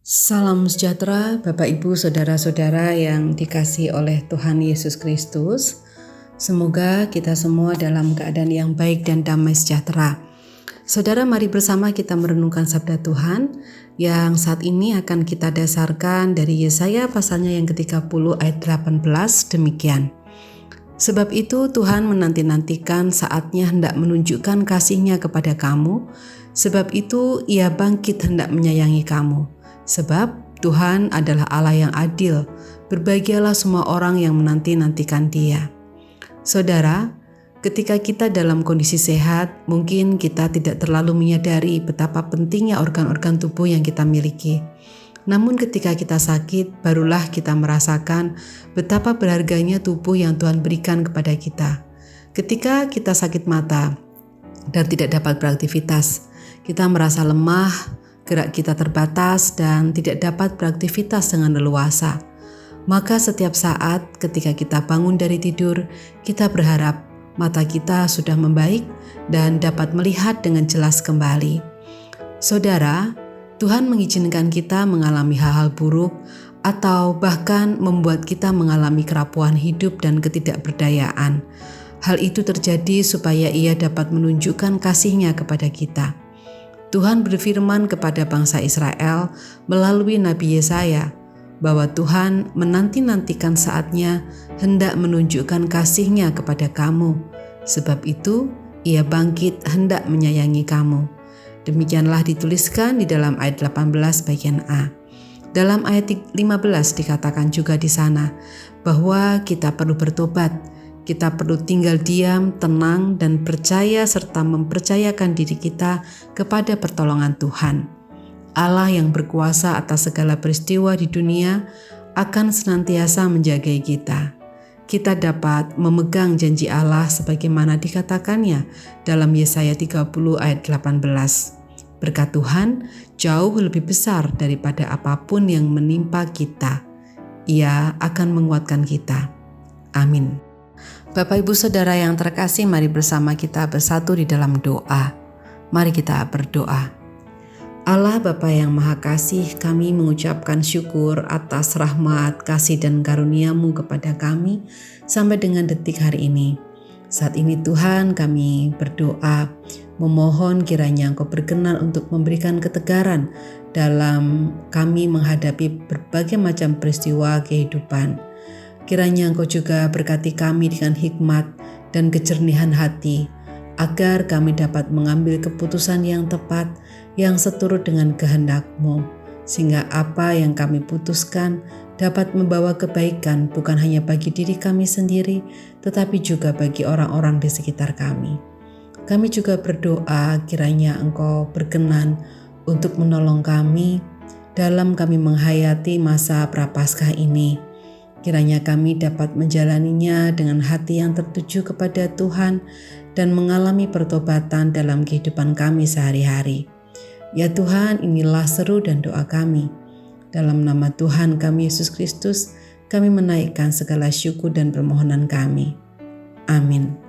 Salam sejahtera Bapak Ibu Saudara-saudara yang dikasihi oleh Tuhan Yesus Kristus. Semoga kita semua dalam keadaan yang baik dan damai sejahtera. Saudara, mari bersama kita merenungkan sabda Tuhan yang saat ini akan kita dasarkan dari Yesaya pasalnya yang ke-30 ayat 18 demikian. Sebab itu Tuhan menanti-nantikan saatnya hendak menunjukkan kasih-Nya kepada kamu, sebab itu Ia bangkit hendak menyayangi kamu. Sebab Tuhan adalah Allah yang adil, berbahagialah semua orang yang menanti-nantikan Dia. Saudara, ketika kita dalam kondisi sehat, mungkin kita tidak terlalu menyadari betapa pentingnya organ-organ tubuh yang kita miliki. Namun ketika kita sakit, barulah kita merasakan betapa berharganya tubuh yang Tuhan berikan kepada kita. Ketika kita sakit mata dan tidak dapat beraktivitas, kita merasa lemah, gerak kita terbatas dan tidak dapat beraktivitas dengan leluasa. Maka setiap saat ketika kita bangun dari tidur, kita berharap mata kita sudah membaik dan dapat melihat dengan jelas kembali. Saudara, Tuhan mengizinkan kita mengalami hal-hal buruk atau bahkan membuat kita mengalami kerapuhan hidup dan ketidakberdayaan. Hal itu terjadi supaya Ia dapat menunjukkan kasih-Nya kepada kita. Tuhan berfirman kepada bangsa Israel melalui Nabi Yesaya bahwa Tuhan menanti-nantikan saatnya hendak menunjukkan kasih-Nya kepada kamu. Sebab itu Ia bangkit hendak menyayangi kamu. Demikianlah dituliskan di dalam ayat 18 bagian A. Dalam ayat 15 dikatakan juga di sana bahwa kita perlu bertobat. Kita perlu tinggal diam, tenang, dan percaya serta mempercayakan diri kita kepada pertolongan Tuhan. Allah yang berkuasa atas segala peristiwa di dunia akan senantiasa menjaga kita. Kita dapat memegang janji Allah sebagaimana dikatakannya dalam Yesaya 30 ayat 18. Berkat Tuhan jauh lebih besar daripada apapun yang menimpa kita. Ia akan menguatkan kita. Amin. Bapak Ibu Saudara yang terkasih, mari bersama kita bersatu di dalam doa. Mari kita berdoa. Allah Bapa yang Maha Kasih, kami mengucapkan syukur atas rahmat, kasih dan karunia-Mu kepada kami sampai dengan detik hari ini. Saat ini Tuhan, kami berdoa memohon kiranya Engkau berkenan untuk memberikan ketegaran dalam kami menghadapi berbagai macam peristiwa kehidupan. Kiranya Engkau juga berkati kami dengan hikmat dan kejernihan hati, agar kami dapat mengambil keputusan yang tepat, yang seturut dengan kehendak-Mu, sehingga apa yang kami putuskan dapat membawa kebaikan bukan hanya bagi diri kami sendiri, tetapi juga bagi orang-orang di sekitar kami. Kami juga berdoa kiranya Engkau berkenan untuk menolong kami dalam kami menghayati masa Prapaskah ini. Kiranya kami dapat menjalaninya dengan hati yang tertuju kepada Tuhan dan mengalami pertobatan dalam kehidupan kami sehari-hari. Ya Tuhan, inilah seru dan doa kami. Dalam nama Tuhan kami Yesus Kristus, kami menaikkan segala syukur dan permohonan kami. Amin.